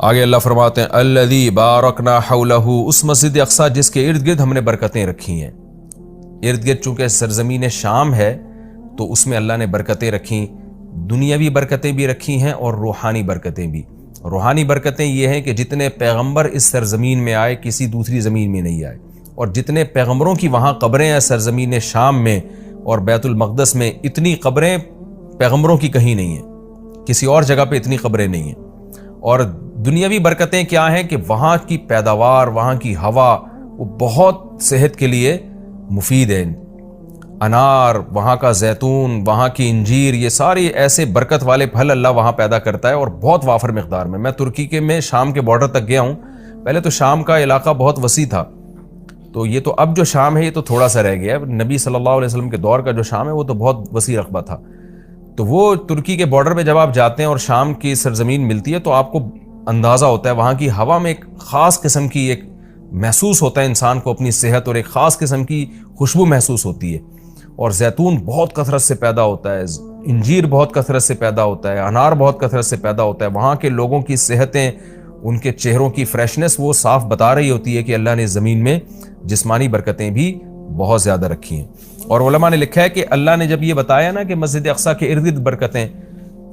آگے اللہ فرماتے ہیں الذی بارکنا حولہ، اس مسجد اقصی جس کے ارد گرد ہم نے برکتیں رکھی ہیں۔ ارد گرد چونکہ سرزمین شام ہے تو اس میں اللہ نے برکتیں رکھی، دنیاوی برکتیں بھی رکھی ہیں اور روحانی برکتیں بھی۔ روحانی برکتیں یہ ہیں کہ جتنے پیغمبر اس سرزمین میں آئے کسی دوسری زمین میں نہیں آئے، اور جتنے پیغمبروں کی وہاں قبریں ہیں سرزمین شام میں اور بیت المقدس میں، اتنی قبریں پیغمبروں کی کہیں نہیں ہیں، کسی اور جگہ پہ اتنی قبریں نہیں ہیں۔ اور دنیاوی برکتیں کیا ہیں کہ وہاں کی پیداوار، وہاں کی ہوا وہ بہت صحت کے لیے مفید ہے۔ انار، وہاں کا زیتون، وہاں کی انجیر، یہ سارے ایسے برکت والے پھل اللہ وہاں پیدا کرتا ہے اور بہت وافر مقدار میں۔ میں ترکی کے میں شام کے بارڈر تک گیا ہوں۔ پہلے تو شام کا علاقہ بہت وسیع تھا، تو یہ تو اب جو شام ہے یہ تو تھوڑا سا رہ گیا ہے۔ نبی صلی اللہ علیہ وسلم کے دور کا جو شام ہے وہ تو بہت وسیع رقبہ تھا۔ تو وہ ترکی کے بارڈر پہ جب آپ جاتے ہیں اور شام کی سرزمین ملتی ہے تو آپ کو اندازہ ہوتا ہے وہاں کی ہوا میں ایک خاص قسم کی ایک محسوس ہوتا ہے انسان کو اپنی صحت، اور ایک خاص قسم کی خوشبو محسوس ہوتی ہے۔ اور زیتون بہت کثرت سے پیدا ہوتا ہے، انجیر بہت کثرت سے پیدا ہوتا ہے، انار بہت کثرت سے پیدا ہوتا ہے۔ وہاں کے لوگوں کی صحتیں، ان کے چہروں کی فریشنس وہ صاف بتا رہی ہوتی ہے کہ اللہ نے زمین میں جسمانی برکتیں بھی بہت زیادہ رکھی ہیں۔ اور علماء نے لکھا ہے کہ اللہ نے جب یہ بتایا نا کہ مسجد اقصی کے ارد گرد برکتیں،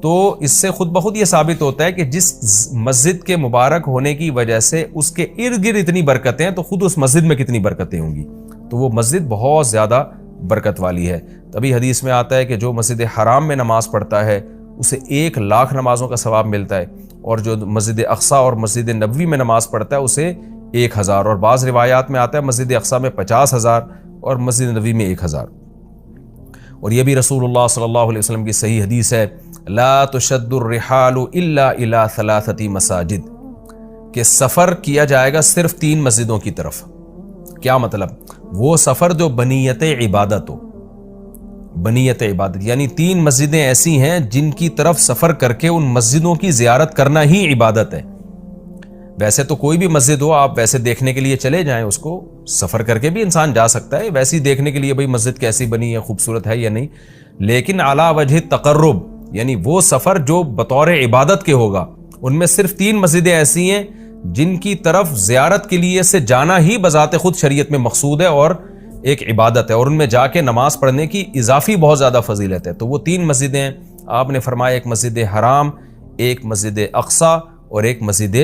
تو اس سے خود بخود یہ ثابت ہوتا ہے کہ جس مسجد کے مبارک ہونے کی وجہ سے اس کے ارد گرد اتنی برکتیں ہیں تو خود اس مسجد میں کتنی برکتیں ہوں گی۔ تو وہ مسجد بہت زیادہ برکت والی ہے۔ تبھی حدیث میں آتا ہے کہ جو مسجد حرام میں نماز پڑھتا ہے اسے 1,00,000 نمازوں کا ثواب ملتا ہے، اور جو مسجد اقصی اور مسجد نبوی میں نماز پڑھتا ہے اسے 1,000، اور بعض روایات میں آتا ہے مسجد اقصی میں 50,000 اور مسجد نبوی میں 1,000۔ اور یہ بھی رسول اللہ صلی اللہ علیہ وسلم کی صحیح حدیث ہے، لا تشد الرحال الا الى 3 مساجد، کہ سفر کیا جائے گا صرف 3 مسجدوں کی طرف۔ کیا مطلب؟ وہ سفر جو بنیت عبادت ہو، بنیت عبادت یعنی 3 مسجدیں ایسی ہیں جن کی طرف سفر کر کے ان مسجدوں کی زیارت کرنا ہی عبادت ہے۔ ویسے تو کوئی بھی مسجد ہو آپ ویسے دیکھنے کے لیے چلے جائیں، اس کو سفر کر کے بھی انسان جا سکتا ہے ویسے ہی دیکھنے کے لیے، بھئی مسجد کیسی بنی ہے، خوبصورت ہے یا نہیں، لیکن علی وجہ تقرب یعنی وہ سفر جو بطور عبادت کے ہوگا، ان میں صرف 3 مسجدیں ایسی ہیں جن کی طرف زیارت کے لیے سے جانا ہی بذات خود شریعت میں مقصود ہے اور ایک عبادت ہے، اور ان میں جا کے نماز پڑھنے کی اضافی بہت زیادہ فضیلت ہے۔ تو وہ 3 مسجدیں ہیں، آپ نے فرمایا ایک مسجد حرام، ایک مسجد اقصی اور ایک مسجد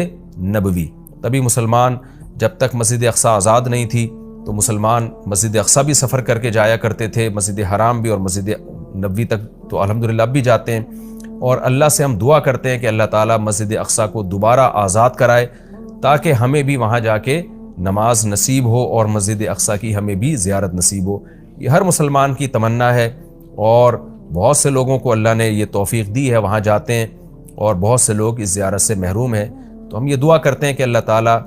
نبوی۔ تبھی مسلمان جب تک مسجد اقصی آزاد نہیں تھی تو مسلمان مسجد اقصی بھی سفر کر کے جایا کرتے تھے، مسجد حرام بھی، اور مسجد نبوی تک تو الحمدللہ اب بھی جاتے ہیں۔ اور اللہ سے ہم دعا کرتے ہیں کہ اللہ تعالیٰ مسجد اقصی کو دوبارہ آزاد کرائے تاکہ ہمیں بھی وہاں جا کے نماز نصیب ہو اور مسجد اقصی کی ہمیں بھی زیارت نصیب ہو۔ یہ ہر مسلمان کی تمنا ہے، اور بہت سے لوگوں کو اللہ نے یہ توفیق دی ہے، وہاں جاتے ہیں، اور بہت سے لوگ اس زیارت سے محروم ہیں۔ تو ہم یہ دعا کرتے ہیں کہ اللہ تعالیٰ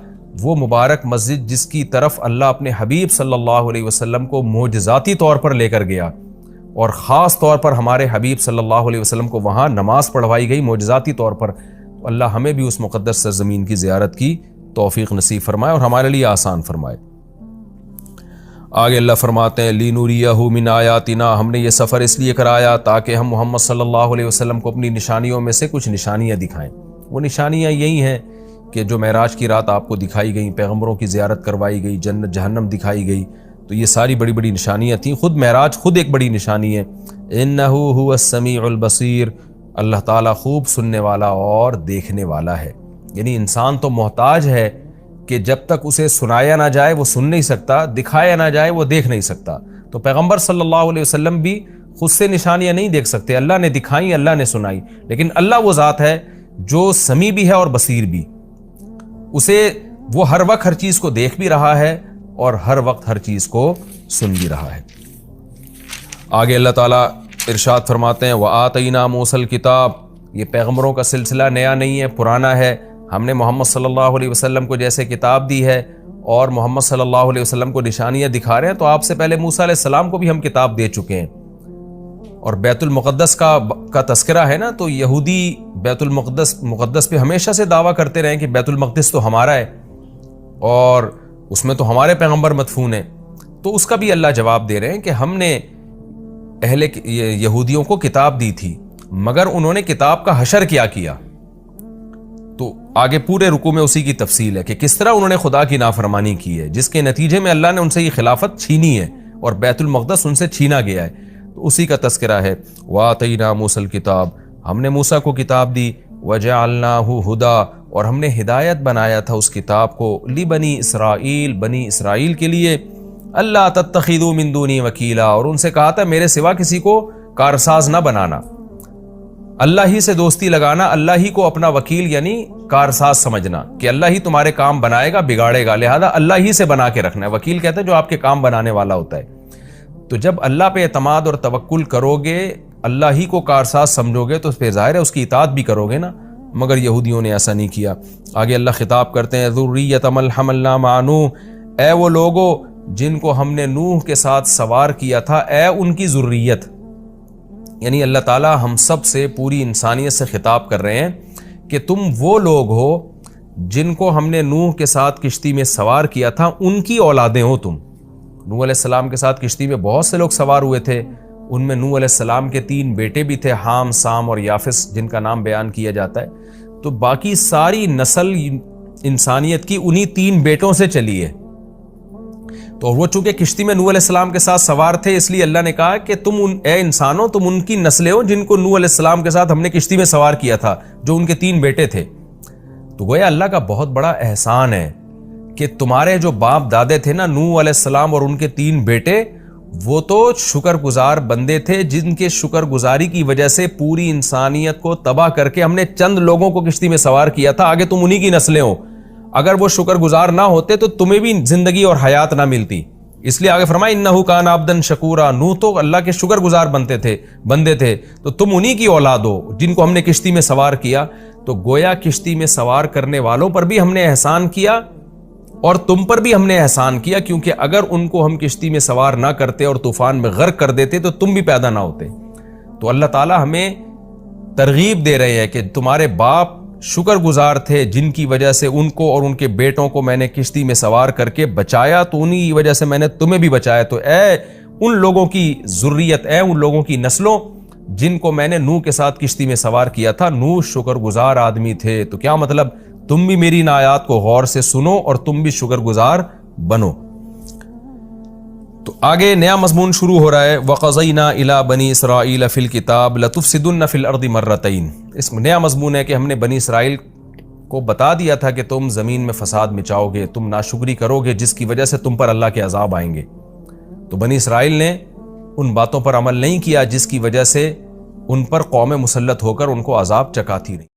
وہ مبارک مسجد جس کی طرف اللہ اپنے حبیب صلی اللہ علیہ وسلم کو معجزاتی طور پر لے کر گیا، اور خاص طور پر ہمارے حبیب صلی اللہ علیہ وسلم کو وہاں نماز پڑھوائی گئی معجزاتی طور پر، تو اللہ ہمیں بھی اس مقدس سرزمین کی زیارت کی توفیق نصیب فرمائے اور ہمارے لیے آسان فرمائے۔ آگے اللہ فرماتے ہیں لِنُرِيَهُ مِنْ آیَاتِنَا، ہم نے یہ سفر اس لیے کرایا تاکہ ہم محمد صلی اللہ علیہ وسلم کو اپنی نشانیوں میں سے کچھ نشانیاں دکھائیں۔ وہ نشانیاں یہی ہیں کہ جو معراج کی رات آپ کو دکھائی گئیں، پیغمبروں کی زیارت کروائی گئی، جنت جہنم دکھائی گئی، تو یہ ساری بڑی بڑی نشانیاں تھیں۔ خود معراج خود ایک بڑی نشانی ہے۔ إِنَّهُ هُوَ السَّمِيعُ الْبَصِيرُ، اللہ تعالیٰ خوب سننے والا اور دیکھنے والا ہے۔ یعنی انسان تو محتاج ہے کہ جب تک اسے سنایا نہ جائے وہ سن نہیں سکتا، دکھایا نہ جائے وہ دیکھ نہیں سکتا۔ تو پیغمبر صلی اللہ علیہ وسلم بھی خود سے نشانیاں نہیں دیکھ سکتے، اللہ نے دکھائیں، اللہ نے سنائی، لیکن اللہ وہ ذات ہے جو سمیع بھی ہے اور بصیر بھی، اسے وہ ہر وقت ہر چیز کو دیکھ بھی رہا ہے اور ہر وقت ہر چیز کو سن بھی رہا ہے۔ آگے اللہ تعالیٰ ارشاد فرماتے ہیں وَآتَيْنَا مُوسَى الْكِتَابَ، یہ پیغمبروں کا سلسلہ نیا نہیں ہے، پرانا ہے۔ ہم نے محمد صلی اللہ علیہ وسلم کو جیسے کتاب دی ہے اور محمد صلی اللہ علیہ وسلم کو نشانیاں دکھا رہے ہیں، تو آپ سے پہلے موسیٰ علیہ السلام کو بھی ہم کتاب دے چکے ہیں۔ اور بیت المقدس کا تذکرہ ہے نا، تو یہودی بیت المقدس پہ ہمیشہ سے دعویٰ کرتے رہے کہ بیت المقدس تو ہمارا ہے اور اس میں تو ہمارے پیغمبر مدفون ہیں۔ تو اس کا بھی اللہ جواب دے رہے ہیں کہ ہم نے اہل یہودیوں کو کتاب دی تھی، مگر انہوں نے کتاب کا حشر کیا، تو آگے پورے رکوع میں اسی کی تفصیل ہے کہ کس طرح انہوں نے خدا کی نافرمانی کی ہے، جس کے نتیجے میں اللہ نے ان سے یہ خلافت چھینی ہے اور بیت المقدس ان سے چھینا گیا ہے، تو اسی کا تذکرہ ہے۔ وَآتَيْنَا مُوسَى الْكِتَابَ، ہم نے موسیٰ کو کتاب دی، وَجَعَلْنَاهُ هُدًى، اور ہم نے ہدایت بنایا تھا اس کتاب کو، لِبَنِي اسرائیل، بنی اسرائیل کے لیے، اللہ تتخذوا من دونی وکیلا، اور ان سے کہا تھا میرے سوا کسی کو کارساز نہ بنانا، اللہ ہی سے دوستی لگانا، اللہ ہی کو اپنا وکیل یعنی کارساز سمجھنا کہ اللہ ہی تمہارے کام بنائے گا بگاڑے گا، لہذا اللہ ہی سے بنا کے رکھنا ہے۔ وکیل کہتے ہیں جو آپ کے کام بنانے والا ہوتا ہے۔ تو جب اللہ پہ اعتماد اور توکل کرو گے، اللہ ہی کو کارساز سمجھو گے، تو پھر ظاہر ہے اس کی اطاعت بھی کرو گے نا، مگر یہودیوں نے ایسا نہیں کیا۔ آگے اللہ خطاب کرتے ہیں ذریۃ من حملنا مع نوح، اے وہ لوگو جن کو ہم نے نوح کے ساتھ سوار کیا تھا، اے ان کی ذریت، یعنی اللہ تعالیٰ ہم سب سے، پوری انسانیت سے خطاب کر رہے ہیں کہ تم وہ لوگ ہو جن کو ہم نے نوح کے ساتھ کشتی میں سوار کیا تھا، ان کی اولادیں ہو تم۔ نوح علیہ السلام کے ساتھ کشتی میں بہت سے لوگ سوار ہوئے تھے، ان میں نوح علیہ السلام کے 3 بیٹے بھی تھے، حام، سام اور یافس، جن کا نام بیان کیا جاتا ہے۔ تو باقی ساری نسل انسانیت کی انہی 3 بیٹوں سے چلی ہے۔ تو وہ چونکہ کشتی میں نوح علیہ السلام کے ساتھ سوار تھے، اس لیے اللہ نے کہا کہ تم اے انسانوں، تم ان کی نسلیں ہو جن کو نوح علیہ السلام کے ساتھ ہم نے کشتی میں سوار کیا تھا، جو ان کے 3 بیٹے تھے۔ تو گویا اللہ کا بہت بڑا احسان ہے کہ تمہارے جو باپ دادے تھے نا، نوح علیہ السلام اور ان کے 3 بیٹے، وہ تو شکر گزار بندے تھے، جن کے شکر گزاری کی وجہ سے پوری انسانیت کو تباہ کر کے ہم نے چند لوگوں کو کشتی میں سوار کیا تھا، آگے تم انہی کی نسلیں ہو۔ اگر وہ شکر گزار نہ ہوتے تو تمہیں بھی زندگی اور حیات نہ ملتی، اس لیے آگے فرمایا انہ کان عبدا شکورا، نوح تو اللہ کے شکر گزار بندے تھے، تو تم انہی کی اولاد ہو جن کو ہم نے کشتی میں سوار کیا۔ تو گویا کشتی میں سوار کرنے والوں پر بھی ہم نے احسان کیا اور تم پر بھی ہم نے احسان کیا، کیونکہ اگر ان کو ہم کشتی میں سوار نہ کرتے اور طوفان میں غرق کر دیتے تو تم بھی پیدا نہ ہوتے۔ تو اللہ تعالی ہمیں ترغیب دے رہے ہیں کہ تمہارے باپ شکر گزار تھے، جن کی وجہ سے ان کو اور ان کے بیٹوں کو میں نے کشتی میں سوار کر کے بچایا، تو انہی کی وجہ سے میں نے تمہیں بھی بچایا۔ تو اے ان لوگوں کی ذریت، اے ان لوگوں کی نسلوں جن کو میں نے نوح کے ساتھ کشتی میں سوار کیا تھا، نوح شکر گزار آدمی تھے۔ تو کیا مطلب؟ تم بھی میری ان آیات کو غور سے سنو اور تم بھی شکر گزار بنو۔ تو آگے نیا مضمون شروع ہو رہا ہے، وَقَضَيْنَا إِلَىٰ بَنِي إِسْرَائِيلَ فِي الْكِتَابِ لَتُفْسِدُنَّ فِي الْأَرْضِ مَرَّتَيْنِ۔ اس میں نیا مضمون ہے کہ ہم نے بنی اسرائیل کو بتا دیا تھا کہ تم زمین میں فساد مچاؤ گے، تم ناشکری کرو گے، جس کی وجہ سے تم پر اللہ کے عذاب آئیں گے۔ تو بنی اسرائیل نے ان باتوں پر عمل نہیں کیا جس کی وجہ سے ان پر قوم مسلط ہو کر ان کو عذاب چکاتی رہی۔